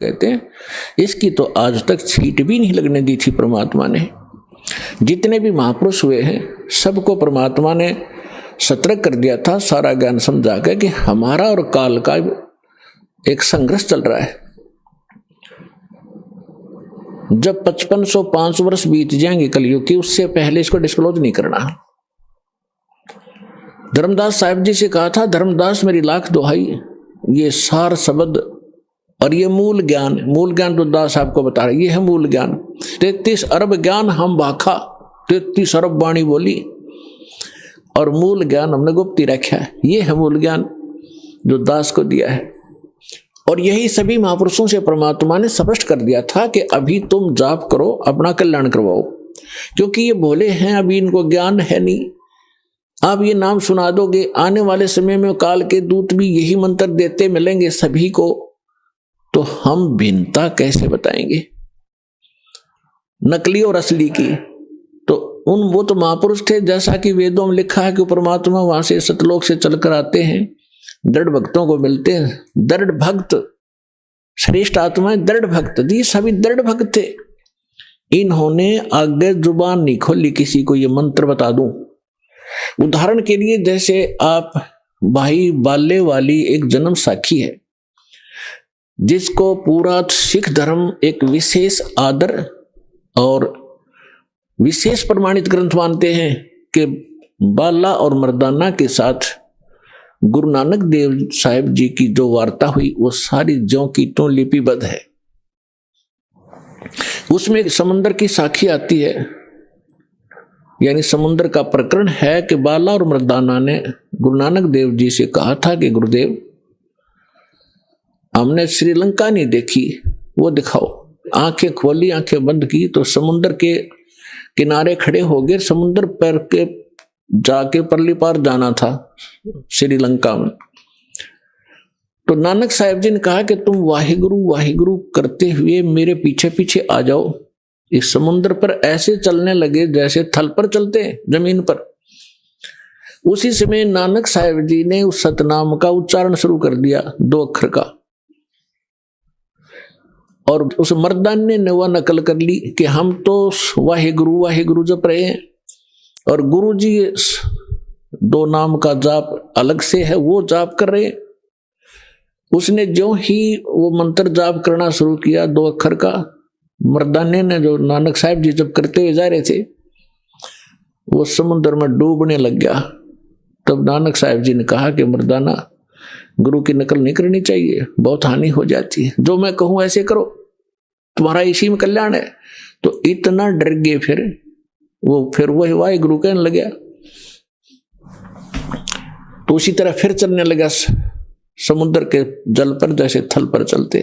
कहते हैं इसकी तो आज तक छींट भी नहीं लगने दी थी परमात्मा ने। जितने भी महापुरुष हुए हैं सबको परमात्मा ने सतर्क कर दिया था, सारा ज्ञान समझा के कि हमारा और काल का एक संघर्ष चल रहा है। जब 5505 वर्ष बीत जाएंगे कलयुग की, उससे पहले इसको डिस्क्लोज नहीं करना। धर्मदास साहिब जी से कहा था, धर्मदास मेरी लाख दुहाई, ये सार शब्द और ये मूल ज्ञान तो दास आपको बता रहे, ये है मूल ज्ञान। 33 अरब ज्ञान हम भाखा, 33 अरब वाणी बोली, और मूल ज्ञान हमने गुप्ती रखा है। ये है मूल ज्ञान जो दास को दिया है। और यही सभी महापुरुषों से परमात्मा ने स्पष्ट कर दिया था कि अभी तुम जाप करो, अपना कल्याण करवाओ, क्योंकि ये भोले हैं, अभी इनको ज्ञान है नहीं। आप ये नाम सुना दोगे, आने वाले समय में काल के दूत भी यही मंत्र देते मिलेंगे सभी को, तो हम भिन्नता कैसे बताएंगे नकली और असली की। तो वो तो महापुरुष थे, जैसा कि वेदों में लिखा है कि परमात्मा वहां से सतलोक से चलकर आते हैं, दृढ़ भक्तों को मिलते हैं। दृढ़ भक्त श्रेष्ठ आत्माएं, दृढ़ भक्त, ये सभी दृढ़ भक्त थे। इन्होंने आगे जुबान नहीं खोली किसी को ये मंत्र बता दूं। उदाहरण के लिए जैसे आप भाई बाले वाली एक जन्म साखी है, जिसको पूरा सिख धर्म एक विशेष आदर और विशेष प्रमाणित ग्रंथ मानते हैं कि बाला और मर्दाना के साथ गुरु नानक देव साहिब जी की जो वार्ता हुई वो सारी ज्यों की त्यों लिपिबद्ध है। उसमें एक समुद्र की साखी आती है, यानी समुद्र का प्रकरण है कि बाला और मर्दाना ने गुरु नानक देव जी से कहा था कि गुरुदेव हमने श्रीलंका नहीं देखी, वो दिखाओ। आंखें खोली, आंखें बंद की तो समुद्र के किनारे खड़े हो गए। समुद्र पर के जाके परली पार जाना था श्रीलंका में। तो नानक साहिब जी ने कहा कि तुम वाहिगुरु वाहिगुरु करते हुए मेरे पीछे पीछे आ जाओ। इस समुद्र पर ऐसे चलने लगे जैसे थल पर चलते हैं, जमीन पर। उसी समय नानक साहिब जी ने उस सतनाम का उच्चारण शुरू कर दिया, 2 अक्षर का, और उस मर्दाने ने वह नकल कर ली कि हम तो वाहिगुरु वाहिगुरु जप रहे हैं और गुरु जी 2 नाम का जाप अलग से है, वो जाप कर रहे हैं। उसने जो ही वो मंत्र जाप करना शुरू किया 2 अक्षर का, मर्दाने ने जो नानक साहिब जी जब करते हुए जा रहे थे वो समुद्र में डूबने लग गया। तब नानक साहिब जी ने कहा कि मर्दाना, गुरु की नकल नहीं करनी चाहिए, बहुत हानि हो जाती है, जो मैं कहूं ऐसे करो, तुम्हारा इसी में कल्याण है। तो इतना डर गए फिर वो वाहे गुरु कहने लग गया। तो उसी तरह फिर चलने लगा समुद्र के जल पर जैसे थल पर चलते।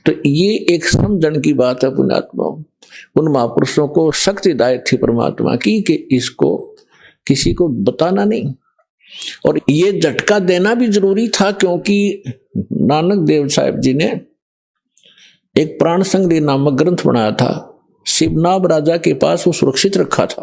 तो ये एक समझण की बात है पुण्यात्मा। उन महापुरुषों को शक्ति हिदायत थी परमात्मा की कि इसको किसी को बताना नहीं, और ये झटका देना भी जरूरी था, क्योंकि नानक देव साहिब जी ने एक प्राण संग्रह नामक ग्रंथ बनाया था, शिवनाभ राजा के पास वो सुरक्षित रखा था।